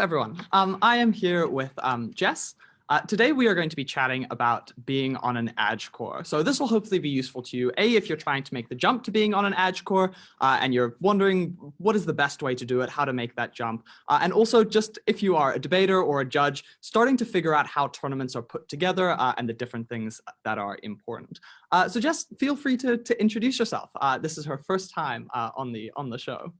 everyone. I am here with Jess. Today we are going to be chatting about being on an Edge core. So this will hopefully be useful to you, A, if you're trying to make the jump to being on an Edge core and you're wondering what is the best way to do it, how to make that jump. And also just if you are a debater or a judge, starting to figure out how tournaments are put together and the different things that are important. So Jess, feel free to introduce yourself. This is her first time on the show.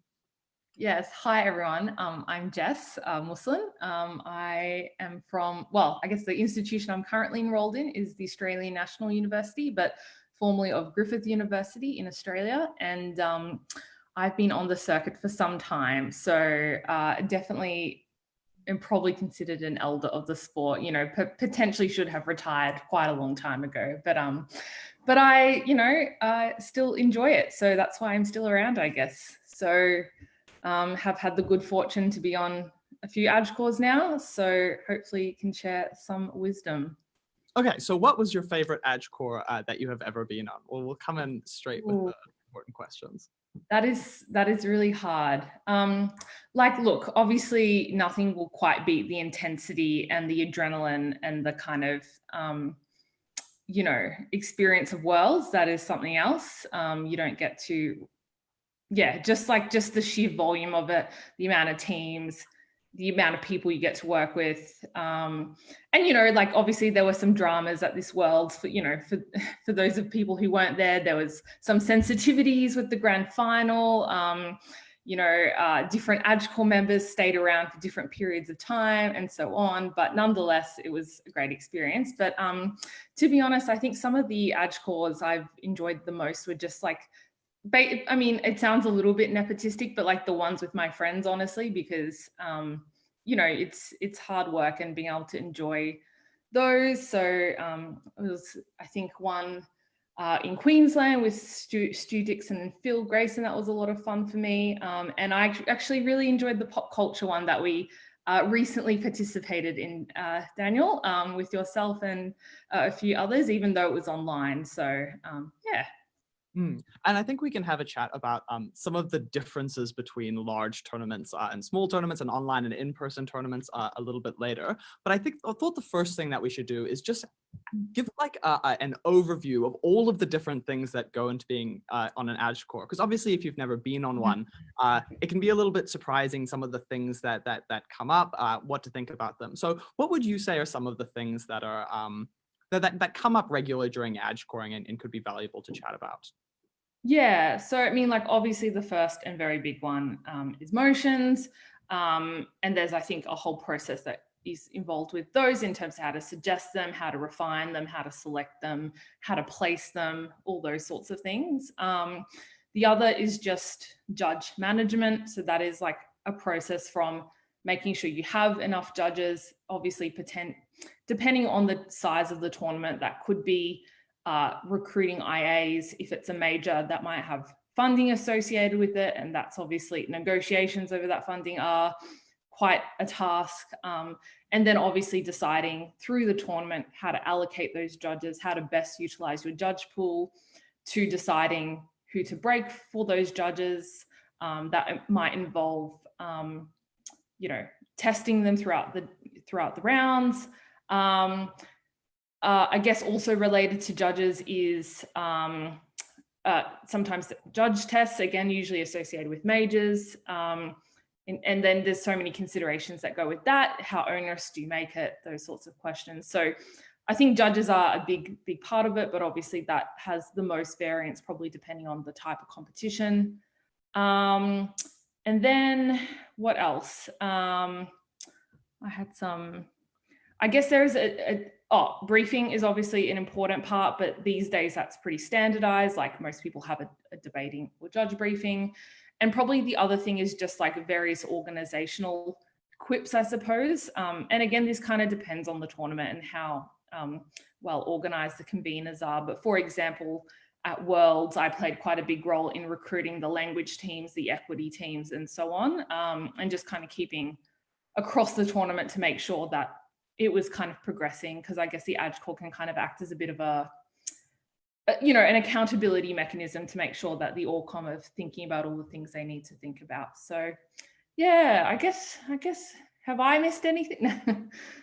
Yes, hi everyone. I'm Jess Musulin. I am from, well, I guess the institution I'm currently enrolled in is the Australian National University, but formerly of Griffith University in Australia. And I've been on the circuit for some time. So definitely am probably considered an elder of the sport, you know, potentially should have retired quite a long time ago. But I still enjoy it. So that's why I'm still around, I guess. So have had the good fortune to be on a few Edge cores now, so hopefully can share some wisdom. Okay, so what was your favorite Edge core that you have ever been on? Well, we'll come in straight with the important questions. That is really hard. Look, obviously nothing will quite beat the intensity and the adrenaline and the kind of experience of Worlds. That is something else. You don't get to. Yeah, just the sheer volume of it, the amount of teams, the amount of people you get to work with. And, obviously there were some dramas at this World for those of people who weren't there was some sensitivities with the grand final. Different Edge core members stayed around for different periods of time and so on. But nonetheless, it was a great experience. But to be honest, I think some of the Edge cores I've enjoyed the most were just I mean, it sounds a little bit nepotistic, but like the ones with my friends, honestly, because, it's hard work and being able to enjoy those. So it was, I think, one in Queensland with Stu Dixon and Phil Grayson. That was a lot of fun for me. And I actually really enjoyed the pop culture one that we recently participated in, Daniel, with yourself and a few others, even though it was online. So, yeah. And I think we can have a chat about some of the differences between large tournaments and small tournaments and online and in-person tournaments a little bit later. But I thought the first thing that we should do is just give an overview of all of the different things that go into being on an Edge core. Because obviously, if you've never been on one, it can be a little bit surprising, some of the things that come up, what to think about them. So what would you say are some of the things that are that come up regularly during Edge coring and could be valuable to chat about? Yeah, so I mean, obviously the first and very big one is motions. And there's, I think, a whole process that is involved with those in terms of how to suggest them, how to refine them, how to select them, how to place them, all those sorts of things. The other is just judge management. So that is a process from making sure you have enough judges, obviously depending on the size of the tournament, that could be recruiting IAs. If it's a major, that might have funding associated with it, and that's obviously negotiations over that funding are quite a task. And then obviously deciding through the tournament how to allocate those judges, how to best utilize your judge pool, to deciding who to break for those judges. That might involve testing them throughout the rounds. I guess also related to judges is sometimes judge tests, again, usually associated with majors. And then there's so many considerations that go with that. How onerous do you make it? Those sorts of questions. So I think judges are a big part of it, but obviously that has the most variance, probably depending on the type of competition. And then what else? I had some, I guess there's briefing is obviously an important part, but these days that's pretty standardized. Most people have a debating or judge briefing. And probably the other thing is just various organizational quips, I suppose. And again, this kind of depends on the tournament and how well organized the conveners are. But for example, at Worlds, I played quite a big role in recruiting the language teams, the equity teams, and so on, and just kind of keeping across the tournament to make sure that it was kind of progressing, because I guess the Edge core can kind of act as a bit of an accountability mechanism to make sure that the Orcom are thinking about all the things they need to think about. So yeah, I guess Have I missed anything?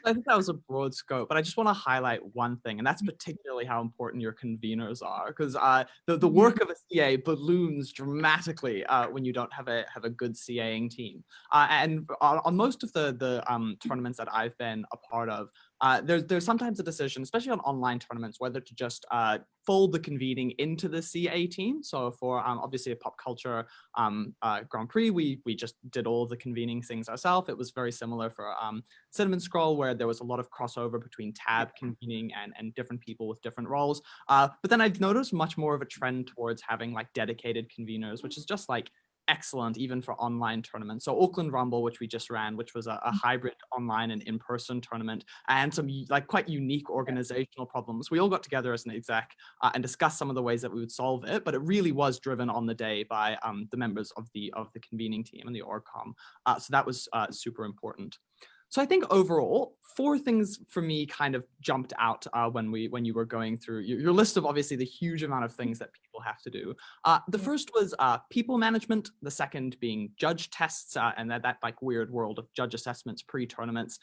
I think that was a broad scope, but I just want to highlight one thing, and that's particularly how important your conveners are, because the work of a CA balloons dramatically when you don't have a good CAing team. And on most of the tournaments that I've been a part of, there's sometimes a decision, especially on online tournaments, whether to just fold the convening into the CA team. So for obviously a pop culture Grand Prix, we just did all of the convening things ourselves. It was very similar for Cinnamon Scroll, where there was a lot of crossover between tab convening and different people with different roles. But then I've noticed much more of a trend towards having like dedicated conveners, which is just like excellent even for online tournaments. So Auckland Rumble, which we just ran, which was a hybrid online and in-person tournament, and some like quite unique organizational problems. We all got together as an exec and discussed some of the ways that we would solve it, but it really was driven on the day by the members of the convening team and the orgcom. So that was super important. So I think overall, 4 things for me kind of jumped out when you were going through your list of obviously the huge amount of things that people have to do. The first was people management. The second being judge tests and that like weird world of judge assessments pre-tournaments.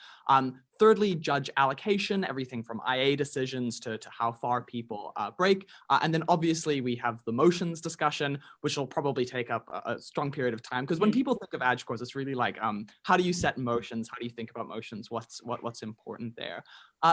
Thirdly, judge allocation, everything from IA decisions to how far people break. And then obviously we have the motions discussion, which will probably take up a strong period of time. Because when people think of edge course, it's really like, how do you set motions? How do you think about motions? What's important there?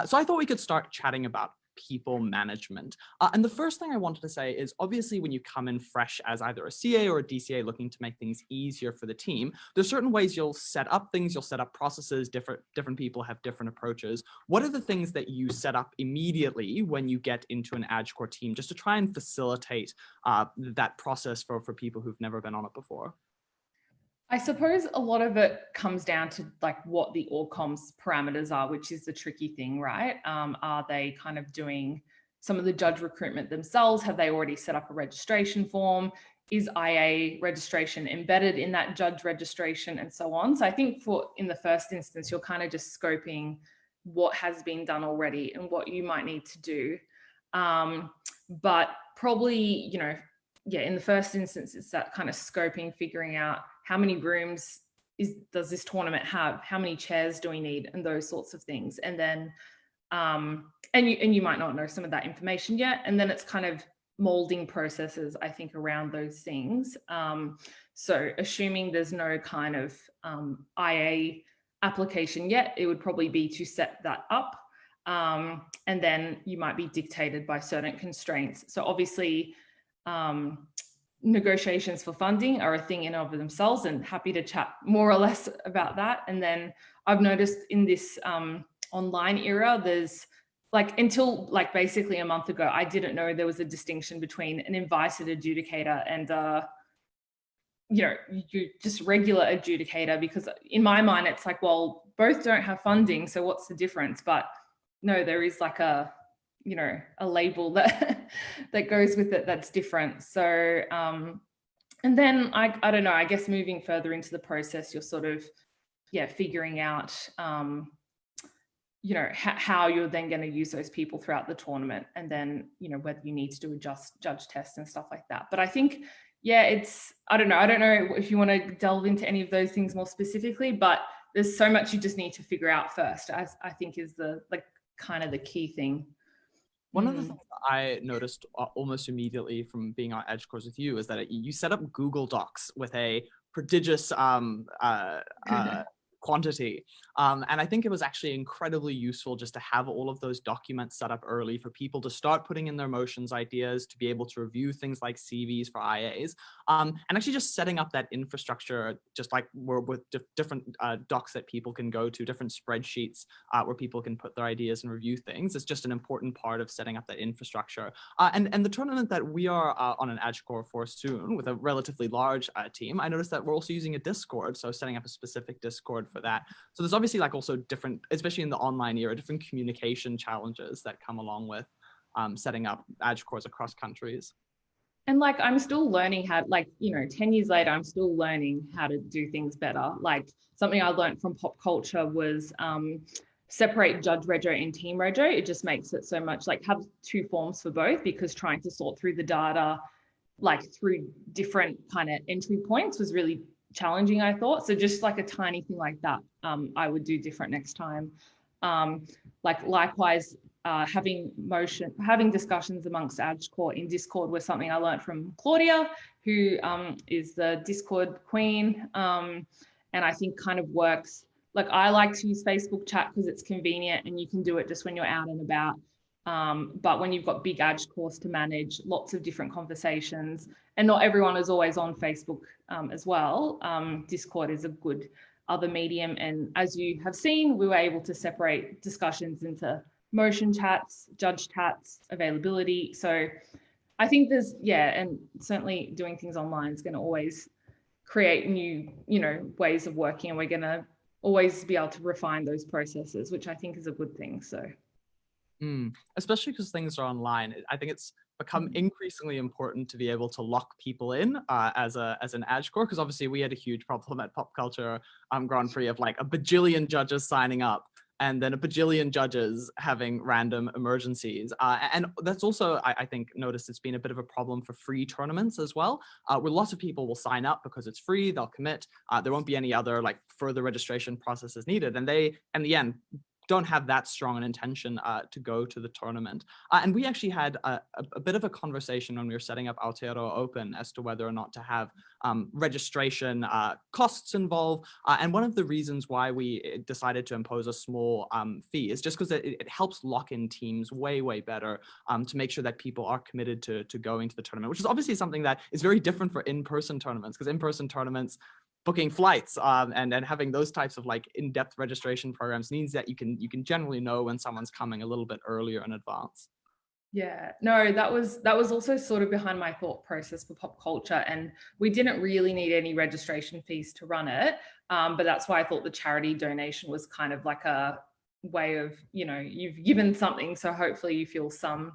So I thought we could start chatting about people management. And the first thing I wanted to say is obviously when you come in fresh as either a CA or a DCA looking to make things easier for the team, there's certain ways you'll set up things, you'll set up processes, different people have different approaches. What are the things that you set up immediately when you get into an AdCore team just to try and facilitate that process for people who've never been on it before? I suppose a lot of it comes down to like what the ORCOM's parameters are, which is the tricky thing, right? Are they kind of doing some of the judge recruitment themselves? Have they already set up a registration form? Is IA registration embedded in that judge registration and so on? So I think in the first instance, you're kind of just scoping what has been done already and what you might need to do. But probably, in the first instance, it's that kind of scoping, figuring out how many rooms does this tournament have? How many chairs do we need? And those sorts of things. And then, and you might not know some of that information yet. And then it's kind of molding processes, I think, around those things. So assuming there's no kind of IA application yet, it would probably be to set that up. And then you might be dictated by certain constraints. So obviously, negotiations for funding are a thing in and of themselves, and happy to chat more or less about that. And then I've noticed in this online era, there's like, until like basically a month ago, I didn't know there was a distinction between an invited adjudicator and you just regular adjudicator, because in my mind it's like, well, both don't have funding, so what's the difference? But no, there is like a label that goes with it that's different. So, and then I don't know, I guess moving further into the process, you're sort of, figuring out, how you're then going to use those people throughout the tournament, and then, whether you need to do a judge test and stuff like that. But I think, I don't know if you want to delve into any of those things more specifically, but there's so much you just need to figure out first, I think is kind of the key thing. One of the things that I noticed almost immediately from being on edge course with you is that you set up Google Docs with a prodigious quantity. And I think it was actually incredibly useful just to have all of those documents set up early for people to start putting in their motions ideas, to be able to review things like CVs for IAs, and actually just setting up that infrastructure, just like with different docs that people can go to, different spreadsheets where people can put their ideas and review things. It's just an important part of setting up that infrastructure. And the tournament that we are on an AdCore for soon with a relatively large team, I noticed that we're also using a Discord. So setting up a specific Discord for that. So there's obviously like also different, especially in the online era, different communication challenges that come along with setting up AdCores across countries. And like, I'm still learning how, 10 years later, I'm still learning how to do things better. Like something I learned from pop culture was separate judge rego and team rego. It just makes it so much like have 2 forms for both, because trying to sort through the data, like through different kind of entry points was really challenging, I thought. So just like a tiny thing like that, I would do different next time. Like likewise, having discussions amongst AdCore in Discord was something I learned from Claudia, who is the Discord queen, and I think kind of works. Like I like to use Facebook chat because it's convenient and you can do it just when you're out and about. But when you've got big AdCores to manage, lots of different conversations, and not everyone is always on Facebook as well, Discord is a good other medium. And as you have seen, we were able to separate discussions into motion chats, judge chats, availability. So I think there's, and certainly doing things online is going to always create new, ways of working, and we're going to always be able to refine those processes, which I think is a good thing. So. Especially because things are online. I think it's become increasingly important to be able to lock people in as an AdCore, because obviously we had a huge problem at Pop Culture Grand Prix of like a bajillion judges signing up and then a bajillion judges having random emergencies. And that's also, I think, noticed it's been a bit of a problem for free tournaments as well, where lots of people will sign up because it's free, they'll commit, there won't be any other like further registration processes needed. And they, in the end, don't have that strong an intention to go to the tournament. And we actually had a bit of a conversation when we were setting up Aotearoa Open as to whether or not to have registration costs involved. And one of the reasons why we decided to impose a small fee is just because it helps lock in teams way, way better to make sure that people are committed to going to the tournament, which is obviously something that is very different for in-person tournaments, because in-person tournaments, booking flights and having those types of like in-depth registration programs means that you can generally know when someone's coming a little bit earlier in advance. Yeah, no, that was also sort of behind my thought process for Pop Culture, and we didn't really need any registration fees to run it, but that's why I thought the charity donation was kind of like a way of, you've given something, so hopefully you feel some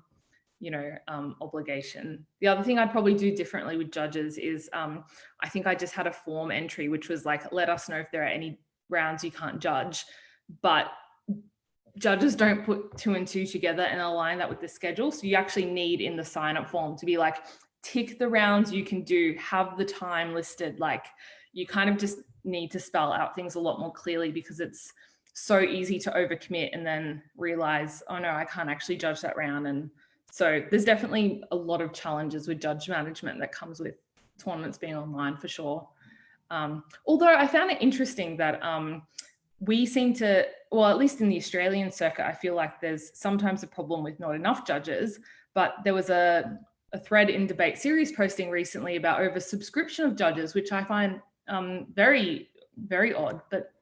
obligation. The other thing I'd probably do differently with judges is I think I just had a form entry, which was like, let us know if there are any rounds you can't judge, but judges don't put 2 and 2 together and align that with the schedule. So you actually need in the sign up form to be like, tick the rounds you can do, have the time listed. Like you kind of just need to spell out things a lot more clearly, because it's so easy to overcommit and then realize, oh no, I can't actually judge that round. And so there's definitely a lot of challenges with judge management that comes with tournaments being online, for sure. Although I found it interesting that we seem to, well, at least in the Australian circuit, I feel like there's sometimes a problem with not enough judges, but there was a thread in Debate Series posting recently about oversubscription of judges, which I find very, very odd, but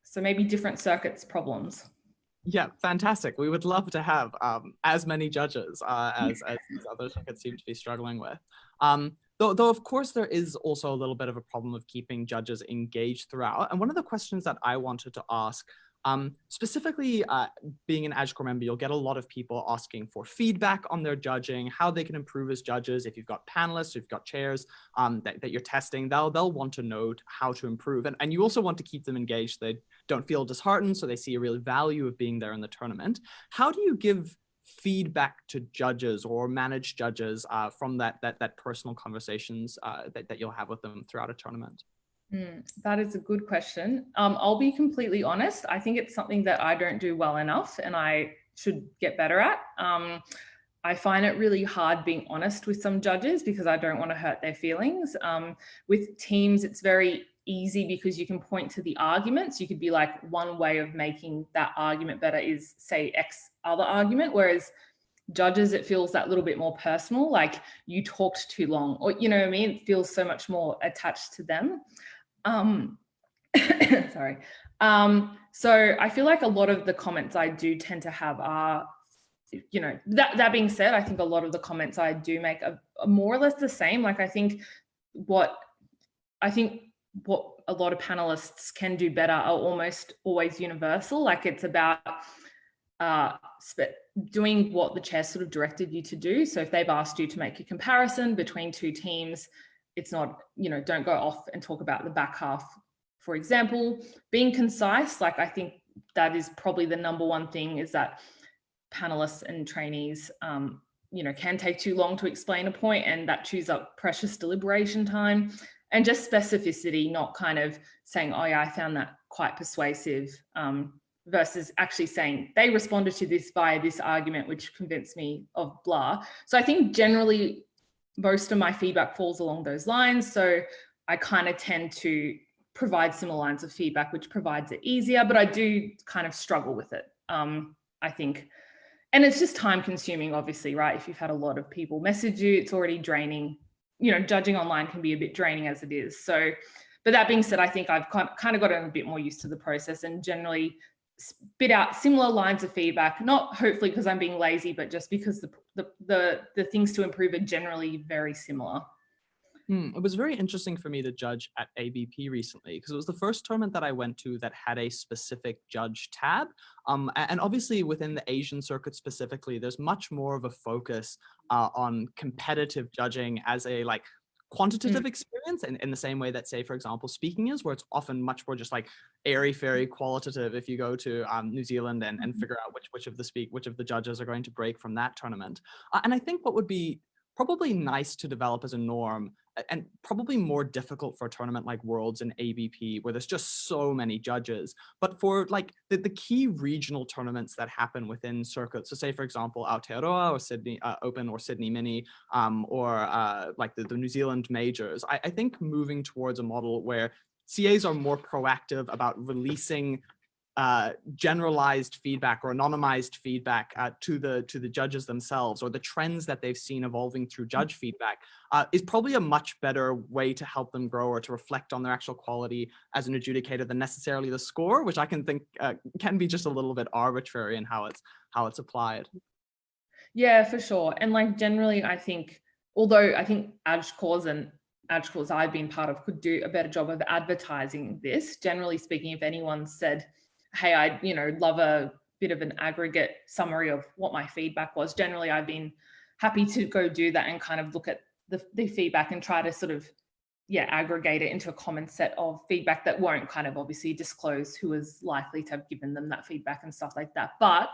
so maybe different circuits problems. Yeah, fantastic. We would love to have as many judges as these other circuits seem to be struggling with. Though, of course, there is also a little bit of a problem of keeping judges engaged throughout. And one of the questions that I wanted to ask, specifically being an AdCore member, you'll get a lot of people asking for feedback on their judging, how they can improve as judges. If you've got panelists, if you've got chairs that you're testing, they'll want to know how to improve. And you also want to keep them engaged. They don't feel disheartened, so they see a real value of being there in the tournament. How do you give feedback to judges or manage judges from that personal conversations that you'll have with them throughout a tournament? That is a good question. I'll be completely honest. I think it's something that I don't do well enough and I should get better at. I find it really hard being honest with some judges because I don't want to hurt their feelings. With teams, it's very easy because you can point to the arguments. You could be like, one way of making that argument better is say X other argument, whereas judges, it feels that little bit more personal, like you talked too long, or you know what I mean? It feels so much more attached to them. Sorry. So I feel like a lot of the comments I do tend to have are, that being said, I think a lot of the comments I do make are more or less the same. Like I think what a lot of panelists can do better are almost always universal. Like it's about doing what the chair sort of directed you to do. So if they've asked you to make a comparison between two teams, it's not, don't go off and talk about the back half. For example, being concise, like I think that is probably the number one thing, is that panelists and trainees, can take too long to explain a point, and that chews up precious deliberation time. and just specificity, not kind of saying, oh yeah, I found that quite persuasive, versus actually saying they responded to this via this argument, which convinced me of blah. So I think generally most of my feedback falls along those lines. So I kind of tend to provide similar lines of feedback, which provides it easier, but I do kind of struggle with it, I think. And it's just time consuming, obviously, right? If you've had a lot of people message you, it's already draining. You know, judging online can be a bit draining as it is. So, but that being said, I think I've kind of gotten a bit more used to the process and generally spit out similar lines of feedback, not hopefully because I'm being lazy, but just because the things to improve are generally very similar. It was very interesting for me to judge at ABP recently because it was the first tournament that I went to that had a specific judge tab. And obviously within the Asian circuit specifically, there's much more of a focus on competitive judging as a like quantitative experience in the same way that, say, for example, speaking is, where it's often much more just like airy-fairy qualitative if you go to New Zealand and figure out which of the judges are going to break from that tournament. And I think what would be probably nice to develop as a norm and probably more difficult for a tournament like Worlds and ABP where there's just so many judges, but for like the key regional tournaments that happen within circuits, so say for example Aotearoa or Sydney Open or Sydney Mini or like the New Zealand majors, I think moving towards a model where CAs are more proactive about releasing generalized feedback or anonymized feedback to the judges themselves, or the trends that they've seen evolving through judge feedback, is probably a much better way to help them grow or to reflect on their actual quality as an adjudicator than necessarily the score, which I can think can be just a little bit arbitrary in how it's applied. Yeah, for sure. And like generally, I think, although I think AdCores and AdCores I've been part of could do a better job of advertising this, generally speaking, if anyone said, hey, I love a bit of an aggregate summary of what my feedback was, generally I've been happy to go do that and kind of look at the feedback and try to sort of aggregate it into a common set of feedback that won't kind of obviously disclose who is likely to have given them that feedback and stuff like that. But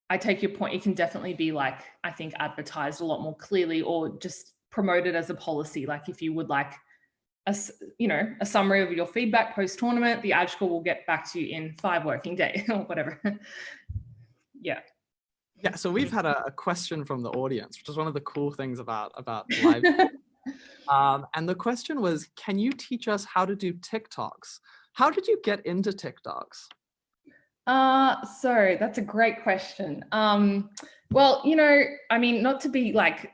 I take your point. It can definitely be like, I think, advertised a lot more clearly, or just promoted as a policy. Like if you would like a summary of your feedback post tournament, the AdCore will get back to you in 5 working days or whatever. Yeah, so we've had a question from the audience, which is one of the cool things about live. And the question was, can you teach us how to do TikToks? How did you get into TikToks? So that's a great question. Well, I mean, not to be like,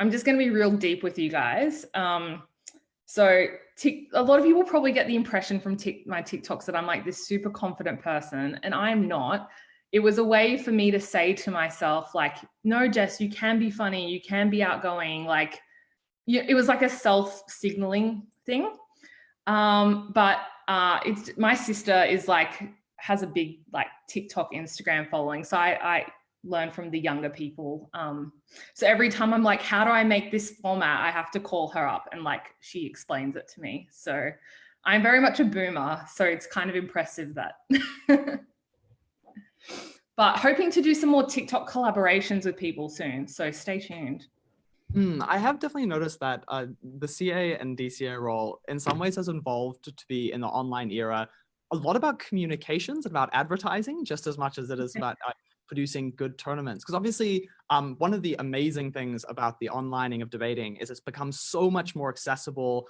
I'm just going to be real deep with you guys. So a lot of people probably get the impression from my TikToks that I'm like this super confident person, and I'm not. It was a way for me to say to myself, like, no, Jess, you can be funny, you can be outgoing. Like, it was like a self-signaling thing. But it's my sister is like has a big like TikTok, Instagram following, so I learn from the younger people. So every time I'm like, how do I make this format? I have to call her up and like she explains it to me. So I'm very much a boomer. So it's kind of impressive that. But hoping to do some more TikTok collaborations with people soon. So stay tuned. I have definitely noticed that the CA and DCA role in some ways has evolved to be in the online era a lot about communications, about advertising, just as much as it is about producing good tournaments. Because obviously, one of the amazing things about the onlining of debating is it's become so much more accessible,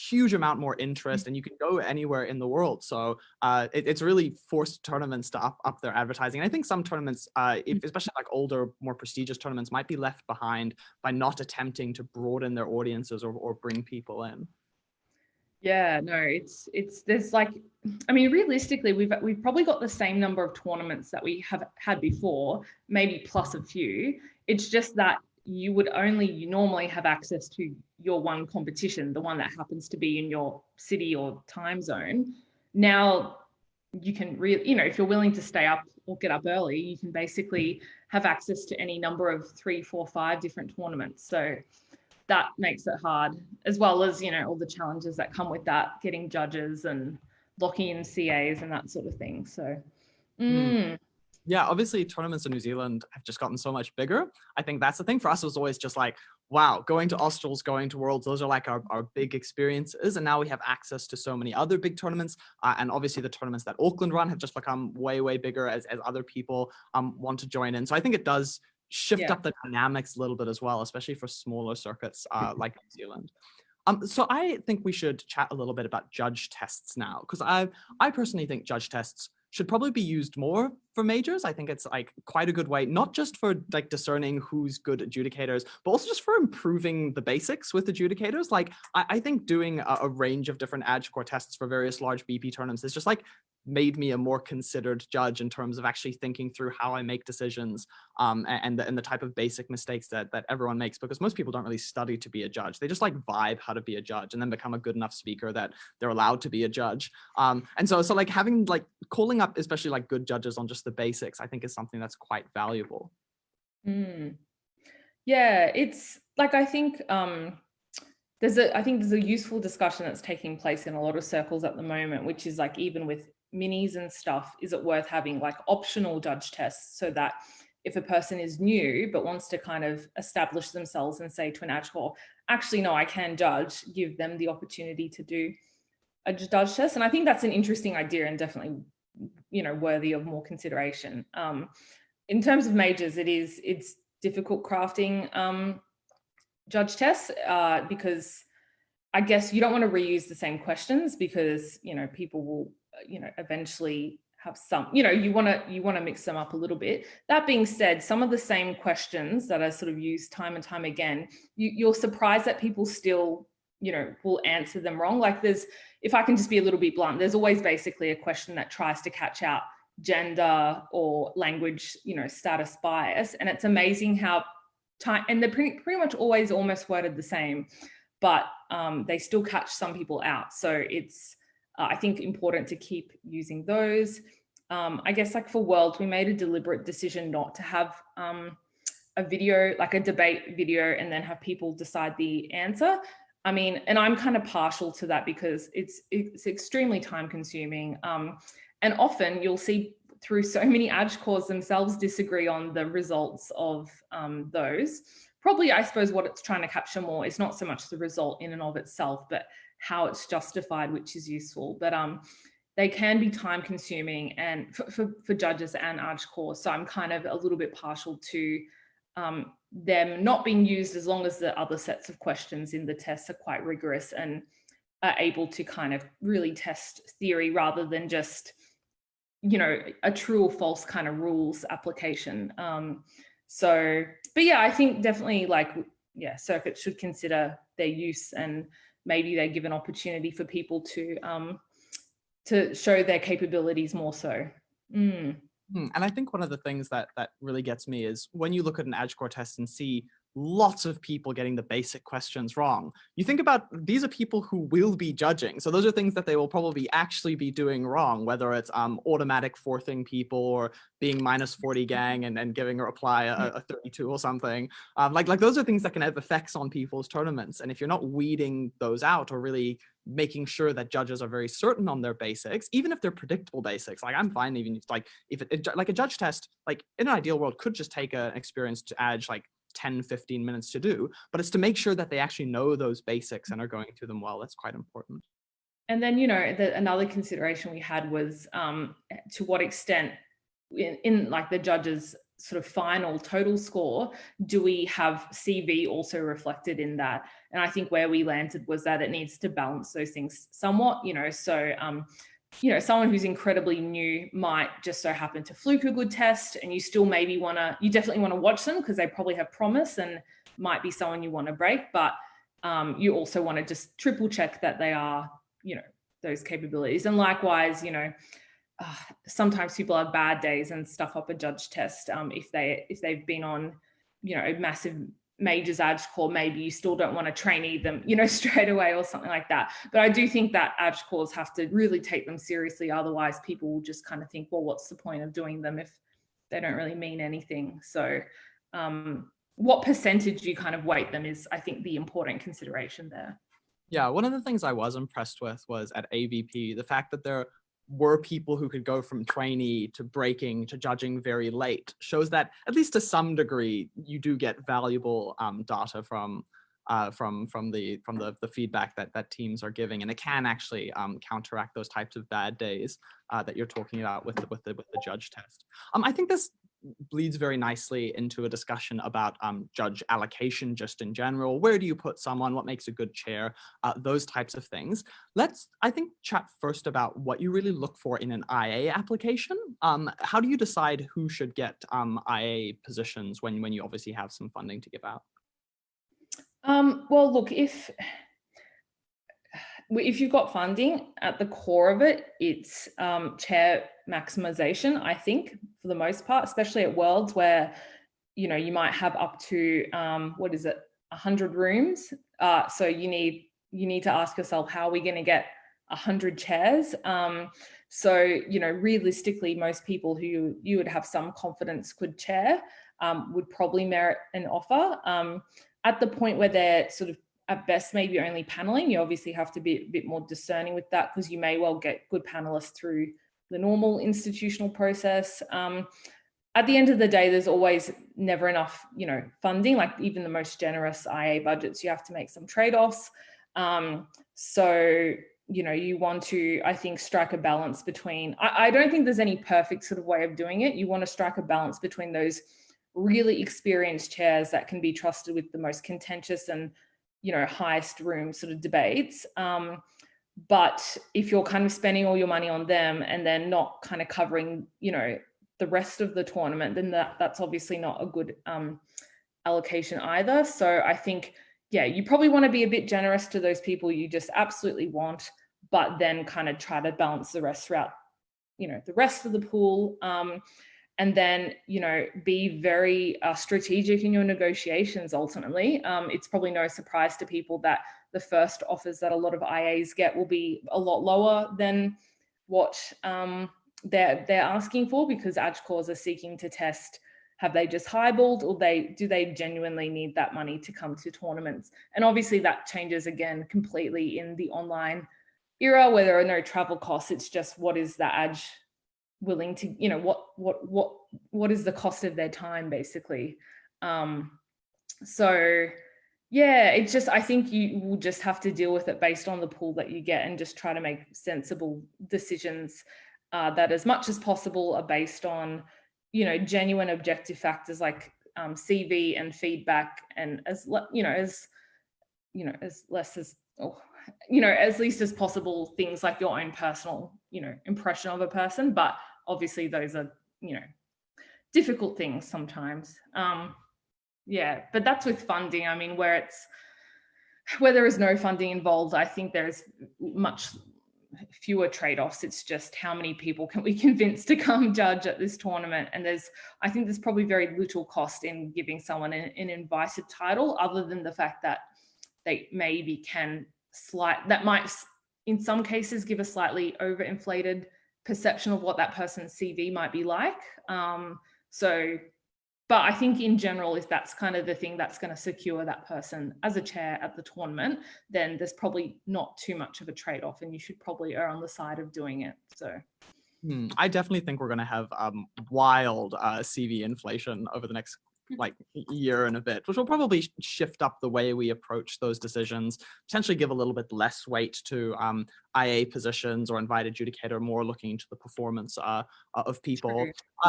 huge amount more interest, and you can go anywhere in the world. So it's really forced tournaments to up their advertising. And I think some tournaments, especially like older, more prestigious tournaments, might be left behind by not attempting to broaden their audiences or bring people in. Yeah, no, it's there's like, I mean, realistically, we've probably got the same number of tournaments that we have had before, maybe plus a few. It's just that you normally have access to your one competition, the one that happens to be in your city or time zone. Now you can if you're willing to stay up or get up early, you can basically have access to any number of 3, 4, 5 different tournaments. So that makes it hard, as well as, all the challenges that come with that, getting judges and locking in CAs and that sort of thing. So, Yeah, obviously tournaments in New Zealand have just gotten so much bigger. I think that's the thing for us. It was always just like, wow, going to Australs, going to Worlds, those are like our big experiences. And now we have access to so many other big tournaments. And obviously the tournaments that Auckland run have just become way, way bigger as other people want to join in. So I think it does shift Yeah. up the dynamics a little bit as well, especially for smaller circuits like New Zealand. So I think we should chat a little bit about judge tests now, because I personally think judge tests should probably be used more for majors. I think it's like quite a good way, not just for like discerning who's good adjudicators, but also just for improving the basics with adjudicators. Like I think doing a range of different AdScore tests for various large BP tournaments is just like made me a more considered judge in terms of actually thinking through how I make decisions and the type of basic mistakes that everyone makes, because most people don't really study to be a judge. They just like vibe how to be a judge and then become a good enough speaker that they're allowed to be a judge. And so like having like calling up especially like good judges on just the basics, I think is something that's quite valuable. Mm. Yeah, it's like I think there's a useful discussion that's taking place in a lot of circles at the moment, which is like, even with minis and stuff, is it worth having like optional judge tests, so that if a person is new but wants to kind of establish themselves and say to an ad call, actually, no, I can judge, give them the opportunity to do a judge test. And I think that's an interesting idea and definitely, worthy of more consideration. In terms of majors, it's difficult crafting judge tests because I guess you don't want to reuse the same questions, because people will eventually have some, you want to mix them up a little bit. That being said, some of the same questions that are sort of used time and time again, you're surprised that people still will answer them wrong. Like if I can just be a little bit blunt, there's always basically a question that tries to catch out gender or language status bias, and it's amazing how and they're pretty much always almost worded the same, but they still catch some people out. So it's I think important to keep using those. I guess like for Worlds, we made a deliberate decision not to have a video, like a debate video, and then have people decide the answer. I mean, and I'm kind of partial to that because it's extremely time consuming. And often you'll see through so many ad cores themselves disagree on the results of those. Probably, I suppose, what it's trying to capture more is not so much the result in and of itself, but how it's justified, which is useful. But they can be time consuming and for judges and ad cores. So I'm kind of a little bit partial to them not being used, as long as the other sets of questions in the tests are quite rigorous and are able to kind of really test theory rather than just a true or false kind of rules application. But yeah, I think definitely circuits should consider their use, and maybe they give an opportunity for people to show their capabilities more so. And I think one of the things that really gets me is when you look at an AdScore test and see lots of people getting the basic questions wrong, you think about these are people who will be judging. So those are things that they will probably actually be doing wrong, whether it's automatic fourthing people or being minus 40 gang and giving a reply a 32 or something. Like those are things that can have effects on people's tournaments. And if you're not weeding those out or really making sure that judges are very certain on their basics, even if they're predictable basics, like I'm fine even like if like a judge test, like in an ideal world could just take an experienced edge like 10-15 minutes to do, but it's to make sure that they actually know those basics and are going through them well. That's quite important. And then another consideration we had was to what extent in like the judges sort of final total score, do we have CV also reflected in that? And I think where we landed was that it needs to balance those things somewhat, so someone who's incredibly new might just so happen to fluke a good test, and you still maybe you definitely want to watch them because they probably have promise and might be someone you want to break, but you also want to just triple check that they are, those capabilities. And likewise, sometimes people have bad days and stuff up a judge test. If they've been on, a massive majors ad core, maybe you still don't want to trainee them, straight away or something like that. But I do think that ad cores have to really take them seriously. Otherwise, people will just kind of think, well, what's the point of doing them if they don't really mean anything? So what percentage you kind of weight them is, I think, the important consideration there. Yeah, one of the things I was impressed with was at AVP, the fact that they're were people who could go from trainee to breaking to judging very late, shows that at least to some degree you do get valuable data from the feedback that teams are giving, and it can actually counteract those types of bad days that you're talking about with the judge test. I think this bleeds very nicely into a discussion about judge allocation just in general. Where do you put someone? What makes a good chair? Those types of things. Let's, I think, chat first about what you really look for in an IA application. How do you decide who should get IA positions when you obviously have some funding to give out? Well, look, if you've got funding, at the core of it, it's chair maximization, I think, for the most part, especially at Worlds where, you know, you might have up to, 100 rooms. So you need to ask yourself, how are we going to get 100 chairs? So, you know, realistically, most people who you would have some confidence could chair would probably merit an offer. At the point where they're sort of at best maybe only paneling, you obviously have to be a bit more discerning with that, because you may well get good panelists through the normal institutional process. At the end of the day, there's always never enough, you know, funding. Like even the most generous IA budgets, you have to make some trade-offs. So, you know, you want to, I think, strike a balance between, I don't think there's any perfect sort of way of doing it. You want to strike a balance between those really experienced chairs that can be trusted with the most contentious and, you know, highest room sort of debates. But if you're kind of spending all your money on them and then not kind of covering, you know, the rest of the tournament, then that's obviously not a good allocation either. So I think, yeah, you probably want to be a bit generous to those people you just absolutely want, but then kind of try to balance the rest throughout, you know, the rest of the pool. And then, you know, be very strategic in your negotiations ultimately. It's probably no surprise to people that the first offers that a lot of IAs get will be a lot lower than what they're asking for, because AGCORs are seeking to test, have they just highballed, or do they genuinely need that money to come to tournaments? And obviously that changes again completely in the online era where there are no travel costs. It's just, what is the AG willing to, you know, what is the cost of their time basically. So yeah, it's just, I think you will just have to deal with it based on the pool that you get and just try to make sensible decisions that as much as possible are based on, you know, genuine objective factors like CV and feedback, and as least as possible things like your own personal, you know, impression of a person. But obviously those are, you know, difficult things sometimes. Yeah, but that's with funding. I mean, where there is no funding involved, I think there's much fewer trade-offs. It's just how many people can we convince to come judge at this tournament. And I think there's probably very little cost in giving someone an invited title, other than the fact that they maybe that might in some cases give a slightly overinflated perception of what that person's CV might be like. But I think in general, if that's kind of the thing that's going to secure that person as a chair at the tournament, then there's probably not too much of a trade-off, and you should probably err on the side of doing it. So I definitely think we're going to have wild CV inflation over the next like year and a bit, which will probably shift up the way we approach those decisions, potentially give a little bit less weight to IA positions or invite adjudicator, more looking into the performance of people.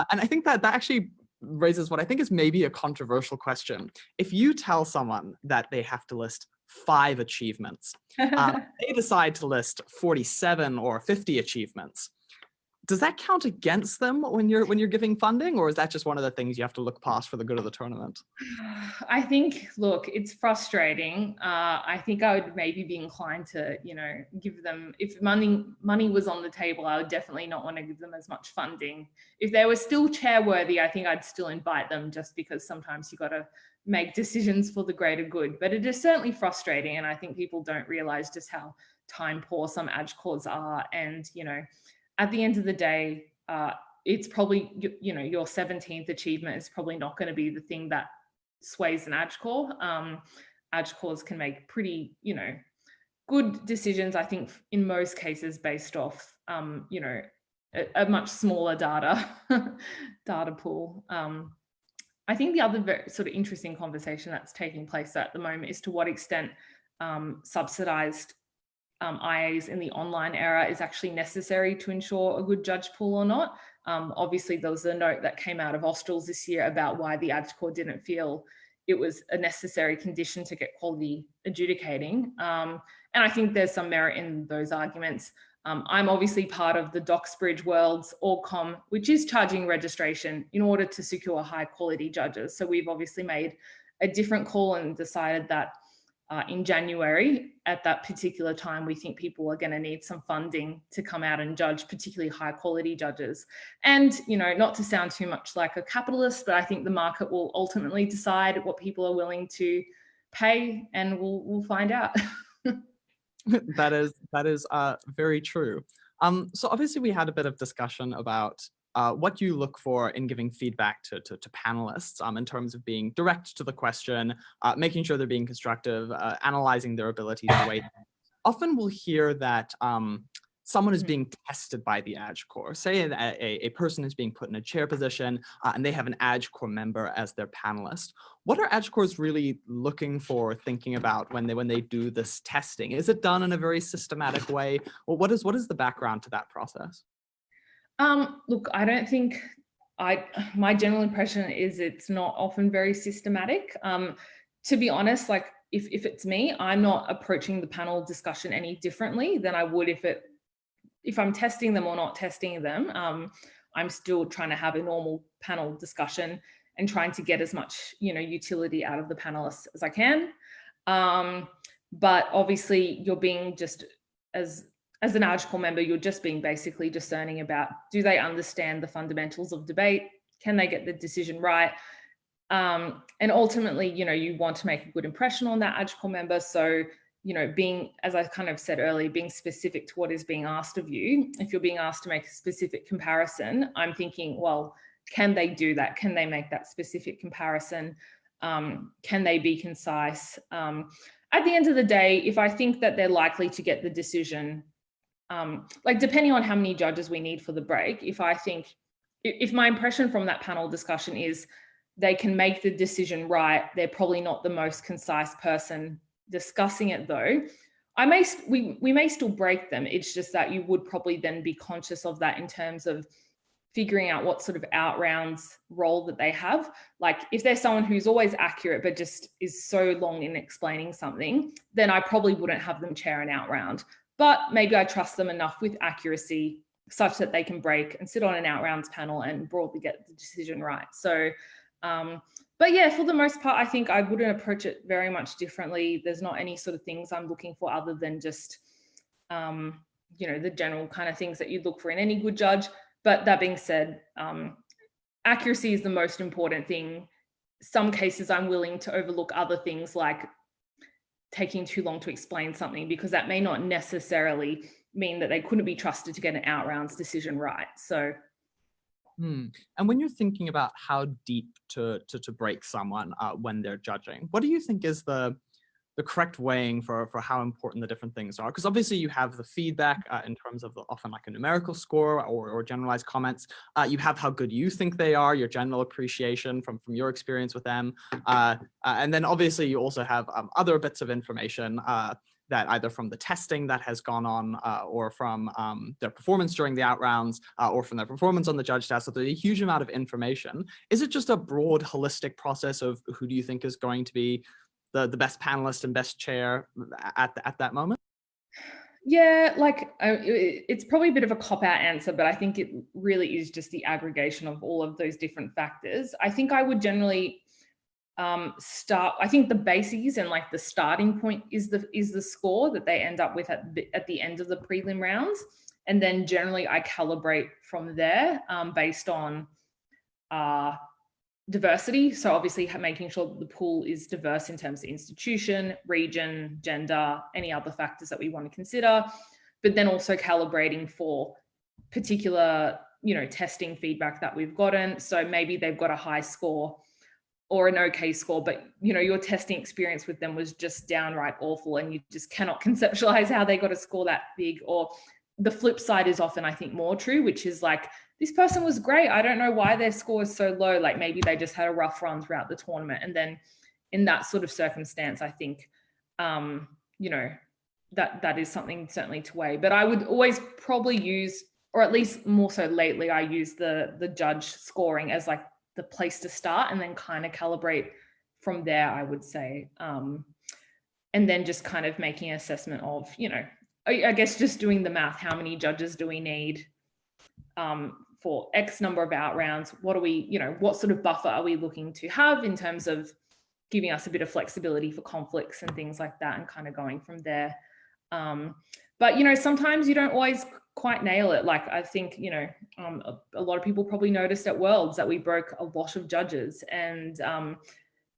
And I think that actually raises what I think is maybe a controversial question. If you tell someone that they have to list 5 achievements, they decide to list 47 or 50 achievements, does that count against them when you're giving funding, or is that just one of the things you have to look past for the good of the tournament? I think, look, it's frustrating. I think I would maybe be inclined to, you know, give them, if money was on the table, I would definitely not want to give them as much funding. If they were still chair-worthy, I think I'd still invite them, just because sometimes you got to make decisions for the greater good. But it is certainly frustrating, and I think people don't realize just how time poor some AGCORs are. And, you know, at the end of the day, it's probably, you know, your 17th achievement is probably not going to be the thing that sways an AGCOR. AGCORs can make pretty, you know, good decisions, I think, in most cases based off, you know, a much smaller data pool. I think the other very sort of interesting conversation that's taking place at the moment is to what extent subsidized IAs in the online era is actually necessary to ensure a good judge pool or not. Obviously, there was a note that came out of Australs this year about why the ADCOR didn't feel it was a necessary condition to get quality adjudicating. And I think there's some merit in those arguments. I'm obviously part of the Doxbridge World's Orcom, which is charging registration in order to secure high quality judges. So we've obviously made a different call and decided that in January, at that particular time, we think people are going to need some funding to come out and judge particularly high quality judges. And, you know, not to sound too much like a capitalist, but I think the market will ultimately decide what people are willing to pay, and we'll find out. That is very true. So obviously we had a bit of discussion about what you look for in giving feedback to panelists in terms of being direct to the question, making sure they're being constructive, analyzing their ability to weigh. Often we'll hear that someone is being tested by the AdCore. Say a person is being put in a chair position and they have an AdCore member as their panelist. What are AdCores really looking for, thinking about when they do this testing? Is it done in a very systematic way? Or what is the background to that process? Look, I don't think my general impression is it's not often very systematic. To be honest, like if it's me, I'm not approaching the panel discussion any differently than I would if I'm testing them or not testing them. I'm still trying to have a normal panel discussion and trying to get as much, you know, utility out of the panelists as I can. But obviously you're being just as an AdCore member, you're just being basically discerning about, do they understand the fundamentals of debate? Can they get the decision right? And ultimately, you know, you want to make a good impression on that AdCore member. So, you know, being, as I kind of said earlier, being specific to what is being asked of you. If you're being asked to make a specific comparison, I'm thinking, well, can they do that? Can they make that specific comparison? Can they be concise? At the end of the day, if I think that they're likely to get the decision, like depending on how many judges we need for the break, if my impression from that panel discussion is they can make the decision right, they're probably not the most concise person discussing it though, we may still break them. It's just that you would probably then be conscious of that in terms of figuring out what sort of out rounds role that they have. Like if there's someone who's always accurate but just is so long in explaining something, then I probably wouldn't have them chair an out round. But maybe I trust them enough with accuracy such that they can break and sit on an out rounds panel and broadly get the decision right. So, but yeah, for the most part, I think I wouldn't approach it very much differently. There's not any sort of things I'm looking for other than just, you know, the general kind of things that you look for in any good judge. But that being said, accuracy is the most important thing. Some cases I'm willing to overlook other things like taking too long to explain something, because that may not necessarily mean that they couldn't be trusted to get an out rounds decision right. So. And when you're thinking about how deep to break someone when they're judging, what do you think is the correct weighing for how important the different things are? Because obviously you have the feedback in terms of often like a numerical score or generalized comments. You have how good you think they are, your general appreciation from your experience with them. And then obviously you also have other bits of information that either from the testing that has gone on or from their performance during the out rounds or from their performance on the judge test. So there's a huge amount of information. Is it just a broad holistic process of who do you think is going to be the best panelist and best chair at that moment? Yeah, like it's probably a bit of a cop-out answer, but I think it really is just the aggregation of all of those different factors. I think I would generally I think the bases and like the starting point is the score that they end up with at the end of the prelim rounds, and then generally I calibrate from there based on diversity. So obviously making sure that the pool is diverse in terms of institution, region, gender, any other factors that we want to consider, but then also calibrating for particular, you know, testing feedback that we've gotten. So maybe they've got a high score or an okay score, but your testing experience with them was just downright awful and you just cannot conceptualize how they got a score that big. Or the flip side is often, I think, more true, which is like, this person was great, I don't know why their score is so low. Like maybe they just had a rough run throughout the tournament. And then in that sort of circumstance, I think, that is something certainly to weigh. But I would always probably use, or at least more so lately, I use the judge scoring as like the place to start and then kind of calibrate from there, I would say. And then just kind of making an assessment of, I guess just doing the math. How many judges do we need for X number of out rounds? What are we, what sort of buffer are we looking to have in terms of giving us a bit of flexibility for conflicts and things like that, and kind of going from there. But, sometimes you don't always quite nail it. Like I think, a lot of people probably noticed at Worlds that we broke a lot of judges, and,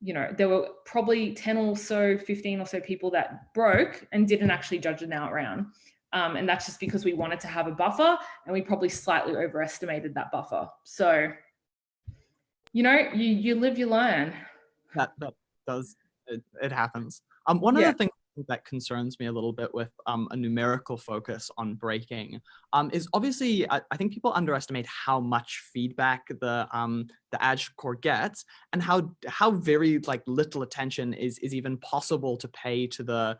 there were probably 10 or so, 15 or so people that broke and didn't actually judge an out round. And that's just because we wanted to have a buffer and we probably slightly overestimated that buffer. So, you live, you learn. That does, it happens. One of the things that concerns me a little bit with a numerical focus on breaking is obviously I think people underestimate how much feedback the ADGE score gets, and how very like little attention is even possible to pay to the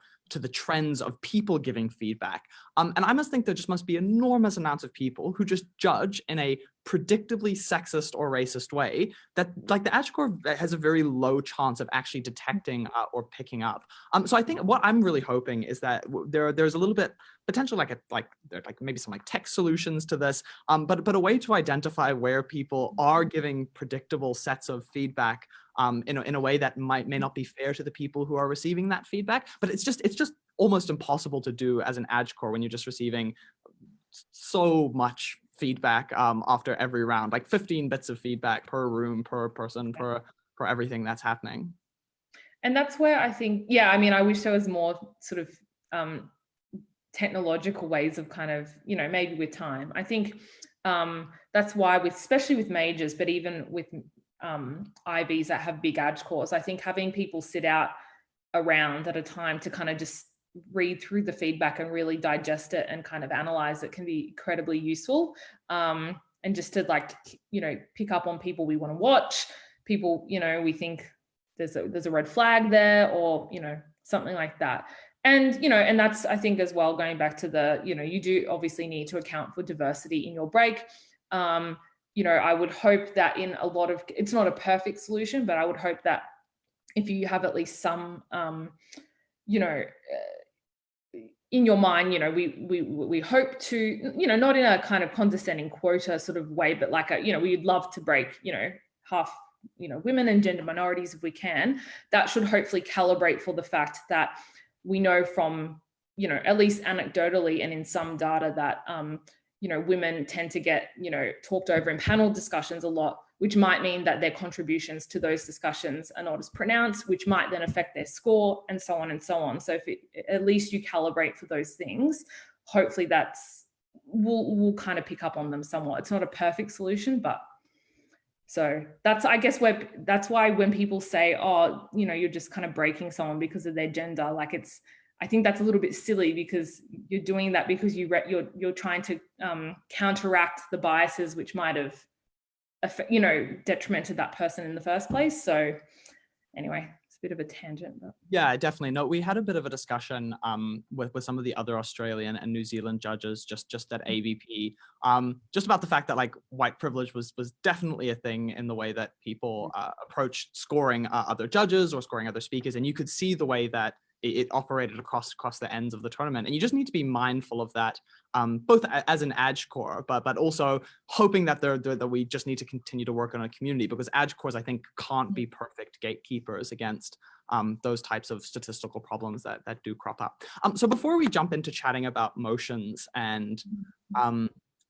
trends of people giving feedback. And I must think there just must be enormous amounts of people who just judge in a predictably sexist or racist way that like the ADGE score has a very low chance of actually detecting or picking up. So I think what I'm really hoping is that there's a little bit potential like maybe some like tech solutions to this, but a way to identify where people are giving predictable sets of feedback in a way that may not be fair to the people who are receiving that feedback. But it's just almost impossible to do as an ADGE score when you're just receiving so much feedback after every round, like 15 bits of feedback per room, per person, per everything that's happening. And that's where I think, I wish there was more sort of technological ways of kind of, maybe with time. I think that's why especially with majors, but even with IVs that have big ADGE scores, I think having people sit out a round at a time to kind of just read through the feedback and really digest it and kind of analyze it can be incredibly useful. And just to like, pick up on people we want to watch, people, we think there's a red flag there, or, something like that. And, and that's, I think as well, going back to the, you do obviously need to account for diversity in your break. I would hope that in a lot of, it's not a perfect solution, but I would hope that if you have at least some, in your mind, we hope to, not in a kind of condescending quota sort of way, but like we'd love to break, half, women and gender minorities if we can. That should hopefully calibrate for the fact that we know from, at least anecdotally and in some data that, women tend to get, talked over in panel discussions a lot, which might mean that their contributions to those discussions are not as pronounced, which might then affect their score, and so on and so on. So if at least you calibrate for those things, hopefully we'll kind of pick up on them somewhat. It's not a perfect solution, but so that's, I guess, that's why when people say, oh, you're just kind of breaking someone because of their gender, like I think that's a little bit silly, because you're doing that because you're trying to counteract the biases which might have, detrimented that person in the first place. So anyway, it's a bit of a tangent. But. Yeah, definitely. No, we had a bit of a discussion with some of the other Australian and New Zealand judges just at AVP, just about the fact that like white privilege was definitely a thing in the way that people approached scoring other judges or scoring other speakers, and you could see the way that it operated across the ends of the tournament. And you just need to be mindful of that, both as an ADGE score, but also hoping that that we just need to continue to work on a community, because ADGE scores, I think, can't be perfect gatekeepers against those types of statistical problems that do crop up. So before we jump into chatting about motions and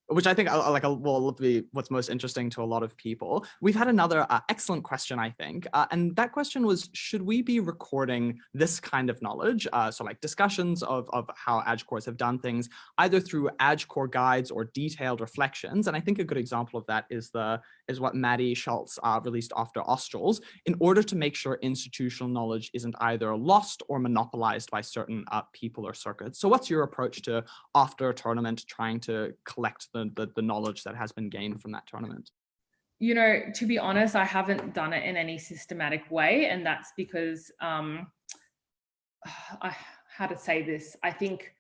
which I think will be what's most interesting to a lot of people. We've had another excellent question, I think, and that question was, should we be recording this kind of knowledge? So like discussions of how AdCores have done things, either through AdCore guides or detailed reflections. And I think a good example of that is what Maddie Schultz released after Australs, in order to make sure institutional knowledge isn't either lost or monopolized by certain people or circuits. So what's your approach to, after a tournament, trying to collect the knowledge that has been gained from that tournament? To be honest, I haven't done it in any systematic way. And that's because, how to say this, I think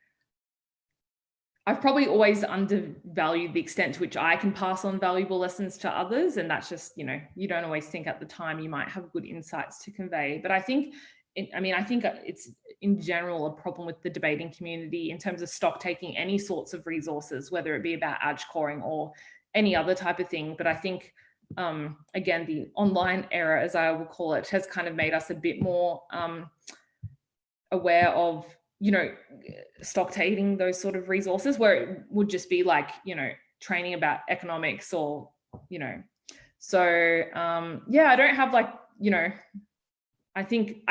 I've probably always undervalued the extent to which I can pass on valuable lessons to others. And that's just, you don't always think at the time you might have good insights to convey. But I think it's in general a problem with the debating community in terms of stock taking any sorts of resources, whether it be about AdCoring or any other type of thing. But I think, again, the online era, as I will call it, has kind of made us a bit more aware of, stock taking those sort of resources, where it would just be like, training about economics or, so I don't have like, I think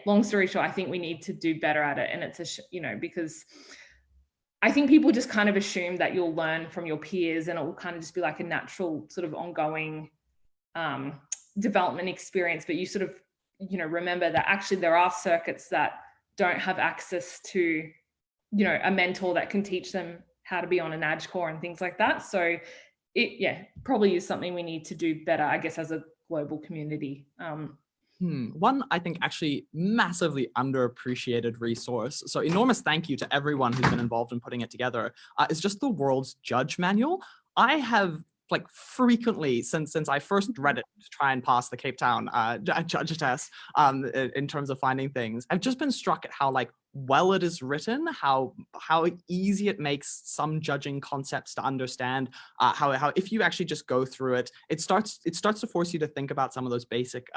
long story short, I think we need to do better at it. And it's because I think people just kind of assume that you'll learn from your peers and it will kind of just be like a natural sort of ongoing development experience. But you sort of, remember that actually there are circuits that don't have access to, a mentor that can teach them how to be on an AdCore and things like that. So it probably is something we need to do better, I guess, as a global community. One, I think, actually massively underappreciated resource, so enormous thank you to everyone who's been involved in putting it together, is just the World's Judge Manual. I have like frequently since I first read it to try and pass the Cape Town judge test in terms of finding things, I've just been struck at how like well it is written, how easy it makes some judging concepts to understand, how if you actually just go through it, it starts to force you to think about some of those basic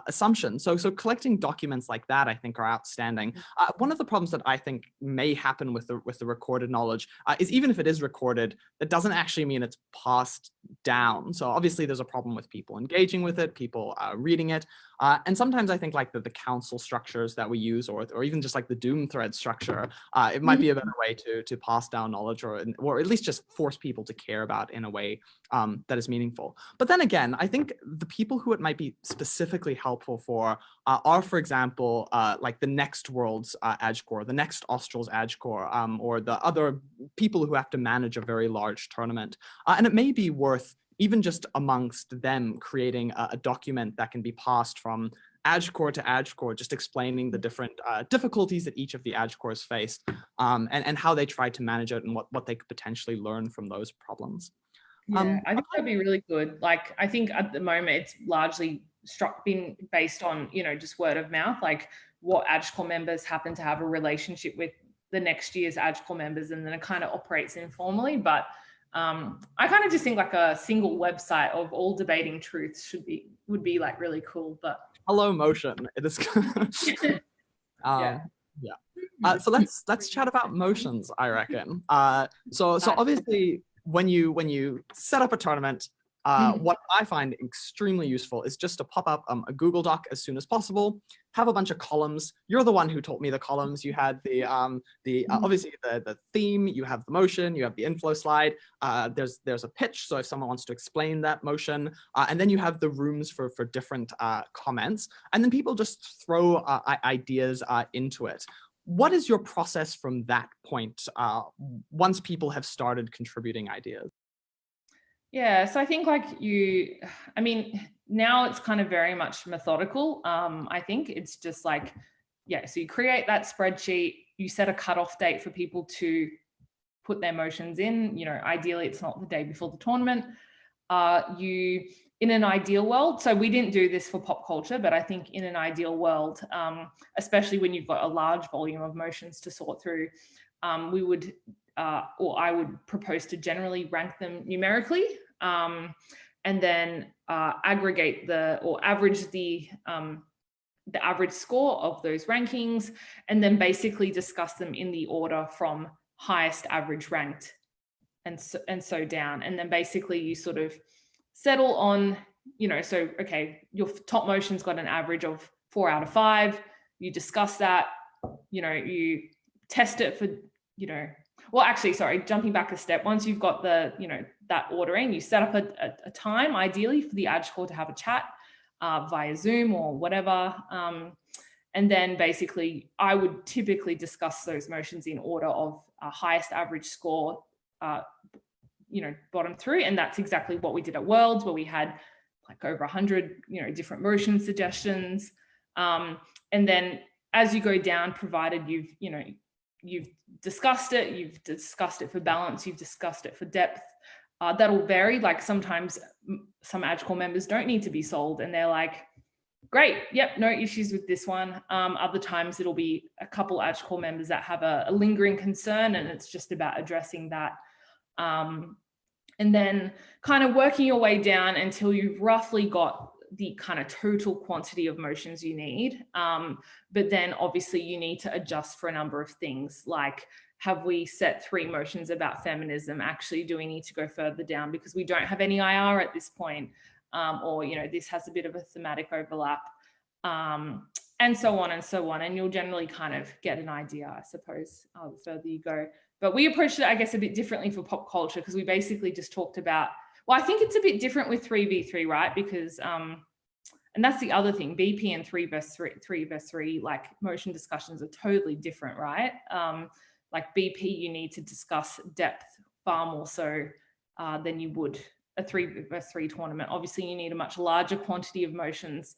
assumptions. So collecting documents like that, I think, are outstanding. One of the problems that I think may happen with the recorded knowledge is, even if it is recorded, it doesn't actually mean it's passed down. So obviously there's a problem with people engaging with it, people reading it. And sometimes I think like the council structures that we use, or even just like the Doom thread structure, it might be a better way to pass down knowledge, or at least just force people to care about in a way that is meaningful. But then again, I think the people who it might be specifically helpful for are, for example, like the next World's AdCore, the next Australs AdCore, or the other people who have to manage a very large tournament. And it may be worth, even just amongst them, creating a document that can be passed from AdCore to AdCore, just explaining the different difficulties that each of the AdCores faced, and how they tried to manage it, and what they could potentially learn from those problems. I think that'd be really good. Like, I think at the moment it's largely been based on, just word of mouth, like what AdCore members happen to have a relationship with the next year's AdCore members, and then it kind of operates informally. But I kind of just think like a single website of all debating truths would be like really cool. But hello, Motion. It is. So let's chat about motions, I reckon. So obviously, when you set up a tournament, what I find extremely useful is just to pop up a Google Doc as soon as possible, have a bunch of columns. You're the one who taught me the columns. You had obviously the theme, you have the motion, you have the inflow slide. There's a pitch, so if someone wants to explain that motion, and then you have the rooms for different comments, and then people just throw ideas into it. What is your process from that point, once people have started contributing ideas? Yeah, so I think now it's kind of very much methodical. I think it's just like, so you create that spreadsheet, you set a cutoff date for people to put their motions in. Ideally it's not the day before the tournament. In an ideal world, so we didn't do this for pop culture, but I think in an ideal world, especially when you've got a large volume of motions to sort through, we would, or I would propose to generally rank them numerically, and then aggregate average the average score of those rankings, and then basically discuss them in the order from highest average ranked. and so down. And then basically you sort of settle on, so, okay, your top motion's got an average of 4 out of 5. You discuss that, you test it for, well, actually, sorry, jumping back a step. Once you've got the, that ordering, you set up a time, ideally, for the ADGE to have a chat via Zoom or whatever. And then basically, I would typically discuss those motions in order of highest average score, bottom through. And that's exactly what we did at Worlds, where we had like over 100, different motion suggestions. And then as you go down, provided you've discussed it for balance, you've discussed it for depth, that'll vary. Like sometimes some ADGE members don't need to be sold and they're like, great, yep, no issues with this one. Other times it'll be a couple ADGE members that have a lingering concern, and it's just about addressing that. And then kind of working your way down until you've roughly got the kind of total quantity of motions you need. But then obviously you need to adjust for a number of things, like, have we set 3 motions about feminism? Actually, do we need to go further down because we don't have any IR at this point? Or, this has a bit of a thematic overlap, and so on and so on. And you'll generally kind of get an idea, I suppose, the further you go. But we approached it, I guess, a bit differently for pop culture, because we basically just talked about, well, I think it's a bit different with 3v3, right? Because, and that's the other thing, BP and 3v3, like motion discussions are totally different, right? Like BP, you need to discuss depth far more so than you would a 3v3 tournament. Obviously, you need a much larger quantity of motions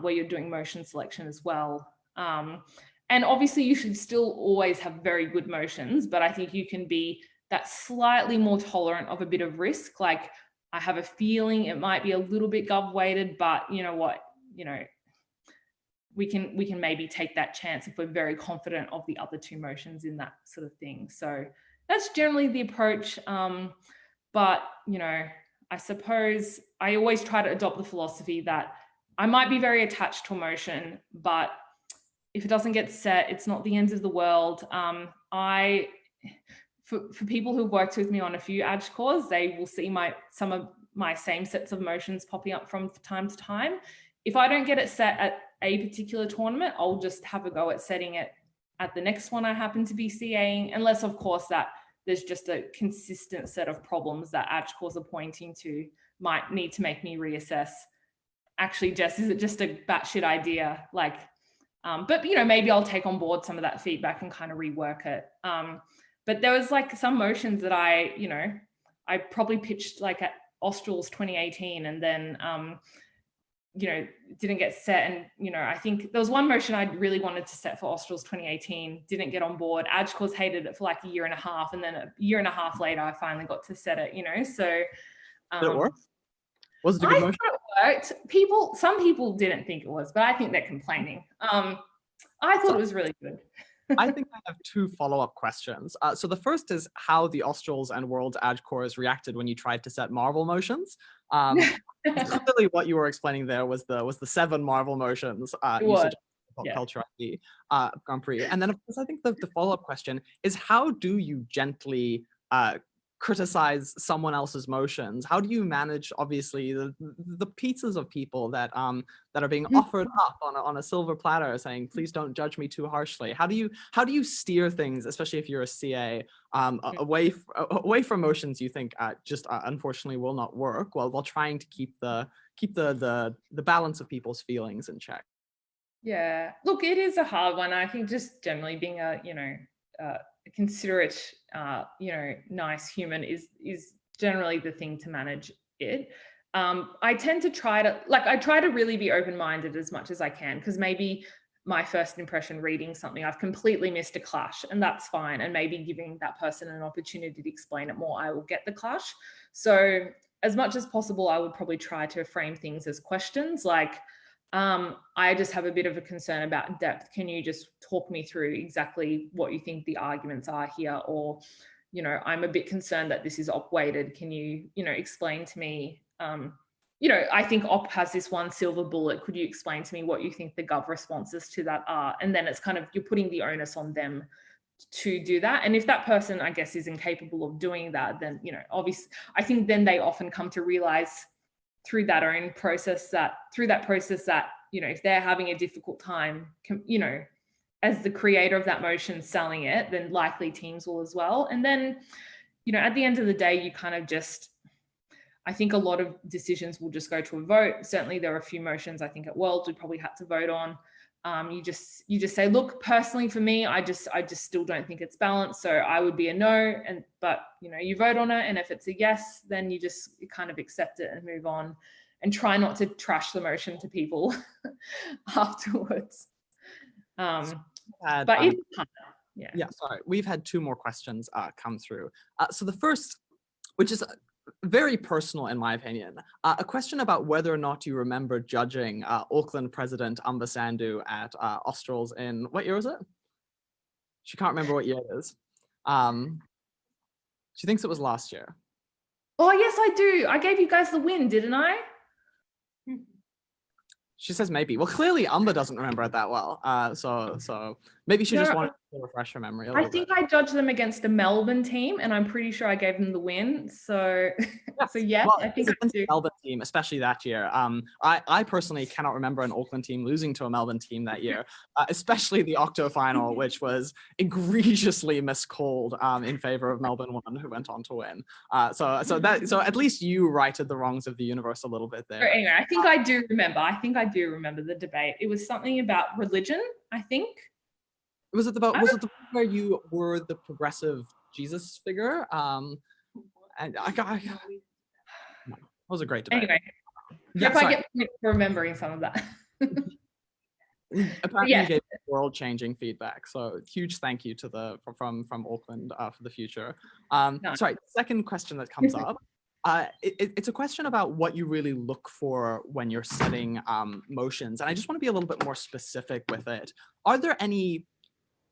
where you're doing motion selection as well. And obviously, you should still always have very good motions, but I think you can be that slightly more tolerant of a bit of risk. Like, I have a feeling it might be a little bit gov weighted, but you know what, we can maybe take that chance if we're very confident of the other 2 motions in that sort of thing. So that's generally the approach. But, I suppose I always try to adopt the philosophy that I might be very attached to a motion, but if it doesn't get set, it's not the end of the world. For people who've worked with me on a few ADGE cores, they will see some of my same sets of motions popping up from time to time. If I don't get it set at a particular tournament, I'll just have a go at setting it at the next one I happen to be CAing, unless, of course, that there's just a consistent set of problems that ADGE cores are pointing to, might need to make me reassess. Actually, Jess, is it just a batshit idea? Like, but maybe I'll take on board some of that feedback and kind of rework it. But there was like some motions that I probably pitched like at Australs 2018, and then didn't get set. And I think there was one motion I really wanted to set for Australs 2018, didn't get on board. ADGE cores hated it for like a year and a half, and then a year and a half later I finally got to set it. So did it work? Was it a good motion? It worked. Some people didn't think it was, but I think they're complaining. I thought it was really good. I think I have 2 follow-up questions. So the first is how the Australs and Worlds ADGE cores reacted when you tried to set Marvel motions. Clearly, what you were explaining there was the 7 Marvel motions usage of culture at the Grand Prix. And then, of course, I think the follow-up question is, how do you gently criticize someone else's motions? How do you manage, obviously, the pizzas of people that are being offered up on a silver platter, saying, please don't judge me too harshly? How do you steer things, especially if you're a CA, away from motions you think just unfortunately will not work, while trying to keep the balance of people's feelings in check? Yeah, look, it is a hard one. I think just generally being a considerate, nice human is generally the thing to manage it. I tend to try to really be open-minded as much as I can, because maybe my first impression reading something, I've completely missed a clash, and that's fine. And maybe giving that person an opportunity to explain it more, I will get the clash. So as much as possible, I would probably try to frame things as questions like, I just have a bit of a concern about depth. Can you just talk me through exactly what you think the arguments are here? Or, I'm a bit concerned that this is op-weighted. Can you, explain to me, I think op has this one silver bullet. Could you explain to me what you think the gov responses to that are? And then it's kind of, you're putting the onus on them to do that. And if that person, I guess, is incapable of doing that, then, obviously, I think then they often come to realize through that process that, if they're having a difficult time, as the creator of that motion selling it, then likely teams will as well. And then, at the end of the day, you kind of just, I think a lot of decisions will just go to a vote. Certainly there are a few motions I think at World we probably had to vote on. You just say, look, personally for me, I just still don't think it's balanced. So I would be a no, but you vote on it. And if it's a yes, then you just kind of accept it and move on and try not to trash the motion to people afterwards. But sorry, we've had two more questions come through. So the first, which is very personal in my opinion, a question about whether or not you remember judging Auckland president Amba Sandhu at Australs in, what year was it? She can't remember what year it is. She thinks it was last year. Oh yes, I do. I gave you guys the win, didn't I? She says maybe. Well, clearly Amba doesn't remember it that well. So maybe she just wanted to refresh her memory a little bit. I think I judged them against the Melbourne team, and I'm pretty sure I gave them the win. So, well, I think against the Melbourne team, especially that year. I personally cannot remember an Auckland team losing to a Melbourne team that year, especially the Octo final, which was egregiously miscalled in favor of Melbourne one, who went on to win. So at least you righted the wrongs of the universe a little bit there. So anyway, I think I do remember the debate. It was something about religion, I think. Was it the one where you were the progressive Jesus figure? And it was a great debate. Anyway, I get for remembering some of that. Apparently you gave world-changing feedback, so huge thank you to from Auckland for the future. Sorry, second question that comes up. It's a question about what you really look for when you're setting motions, and I just want to be a little bit more specific with it. Are there any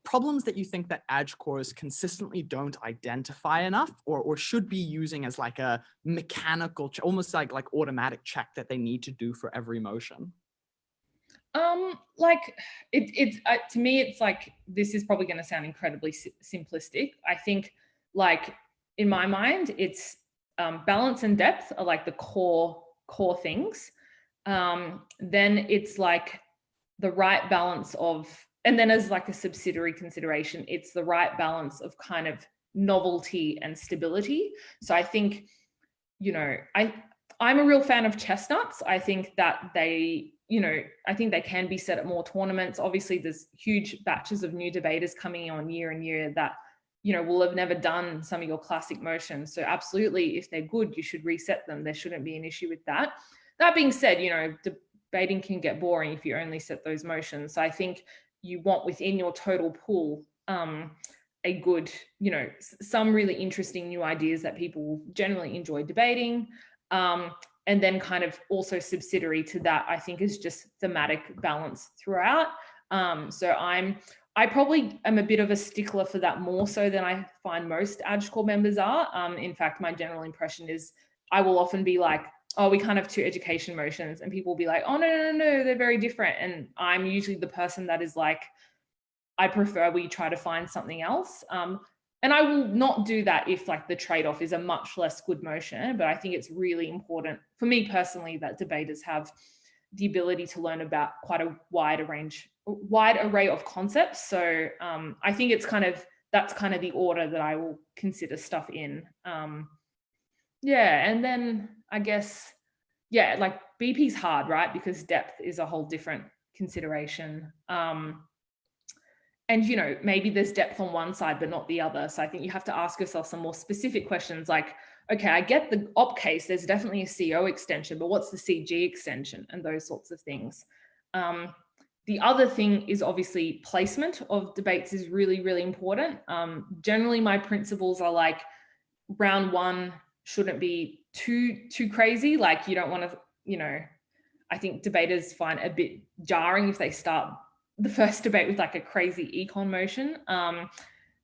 problems that you think that AdCores consistently don't identify enough, or should be using as like a mechanical, almost like automatic check that they need to do for every motion? To me, it's like, this is probably going to sound incredibly simplistic. I think, like, in my mind, it's balance and depth are like the core things. Then it's like the right balance of, and then as like a subsidiary consideration, it's the right balance of kind of novelty and stability. So I think, I'm a real fan of chestnuts. I think that they can be set at more tournaments. Obviously, there's huge batches of new debaters coming on year and year that, will have never done some of your classic motions. So absolutely, if they're good, you should reset them. There shouldn't be an issue with that. That being said, debating can get boring if you only set those motions. So I think you want within your total pool a good, some really interesting new ideas that people generally enjoy debating. And then kind of also subsidiary to that, I think, is just thematic balance throughout. So I probably am a bit of a stickler for that, more so than I find most AdCore members are. In fact, my general impression is I will often be like, oh, we can't have two education motions. And people will be like, oh, no, they're very different. And I'm usually the person that is like, I prefer we try to find something else. And I will not do that if like the trade-off is a much less good motion, but I think it's really important for me personally that debaters have the ability to learn about quite a wide array of concepts. So I think that's kind of the order that I will consider stuff in. And then I guess, like BP's hard, right? Because depth is a whole different consideration. And, maybe there's depth on one side, but not the other. So I think you have to ask yourself some more specific questions like, okay, I get the op case, there's definitely a CO extension, but what's the CG extension and those sorts of things. The other thing is obviously placement of debates is really, really important. Generally, my principles are like round one shouldn't be too crazy. Like you don't want to, I think debaters find a bit jarring if they start the first debate with like a crazy econ motion.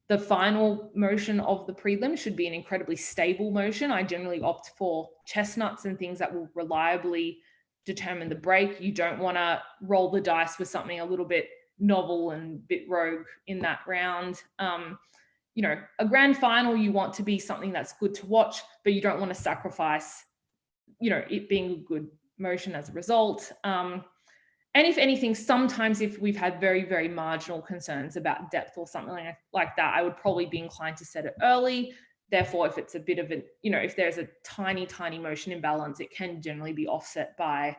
The final motion of the prelim should be an incredibly stable motion. I generally opt for chestnuts and things that will reliably determine the break. You don't want to roll the dice with something a little bit novel and a bit rogue in that round. You know, a grand final, you want to be something that's good to watch, but you don't want to sacrifice, you know, it being a good motion as a result. And if anything, sometimes if we've had very, very marginal concerns about depth or something like that, I would probably be inclined to set it early. Therefore, if it's a bit of a, you know, if there's a tiny, tiny motion imbalance, it can generally be offset by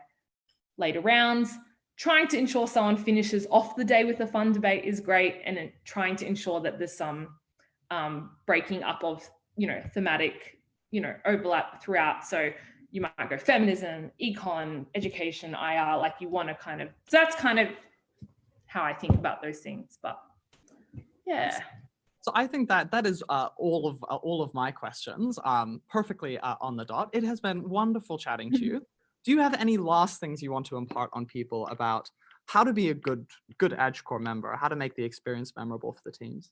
later rounds. Trying to ensure someone finishes off the day with a fun debate is great, and trying to ensure that there's some breaking up of, you know, thematic, you know, overlap throughout. So you might go feminism, econ, education, IR, like you want to kind of, so that's kind of how I think about those things. But yeah. So I think that is all of my questions, perfectly on the dot. It has been wonderful chatting to you. Do you have any last things you want to impart on people about how to be a good AdCore member, how to make the experience memorable for the teams?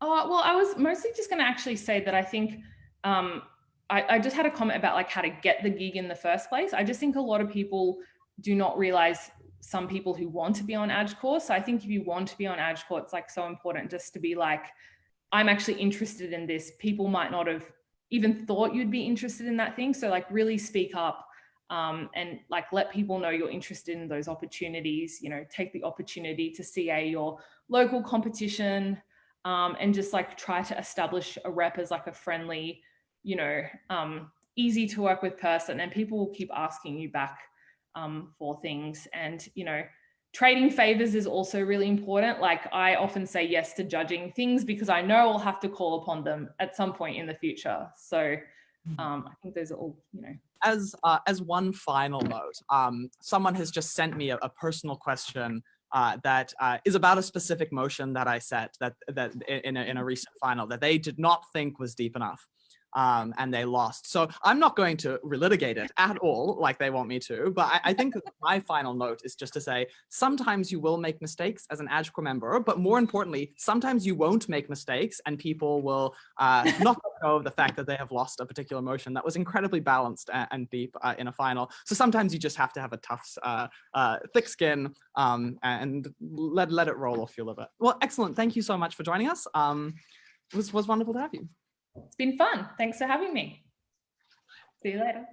Well, I was mostly just going to actually say that I think I just had a comment about like how to get the gig in the first place. I just think a lot of people do not realize some people who want to be on AdCore. So I think if you want to be on AdCore, it's like so important just to be like, I'm actually interested in this. People might not have even thought you'd be interested in that thing. So like really speak up and like let people know you're interested in those opportunities, you know, take the opportunity to CA your local competition and just like try to establish a rep as like a friendly, you know, easy to work with person, and people will keep asking you back for things. And, you know, trading favors is also really important. Like I often say yes to judging things because I know I'll have to call upon them at some point in the future. So I think those are all, you know. As one final note, someone has just sent me a personal question that is about a specific motion that I set that in a recent final that they did not think was deep enough. And they lost. So I'm not going to relitigate it at all like they want me to, but I think my final note is just to say, sometimes you will make mistakes as an AdCore member, but more importantly, sometimes you won't make mistakes and people will not know the fact that they have lost a particular motion that was incredibly balanced and deep in a final. So sometimes you just have to have a tough, thick skin and let it roll off your liver. Well, excellent. Thank you so much for joining us. It was wonderful to have you. It's been fun. Thanks for having me. See you later.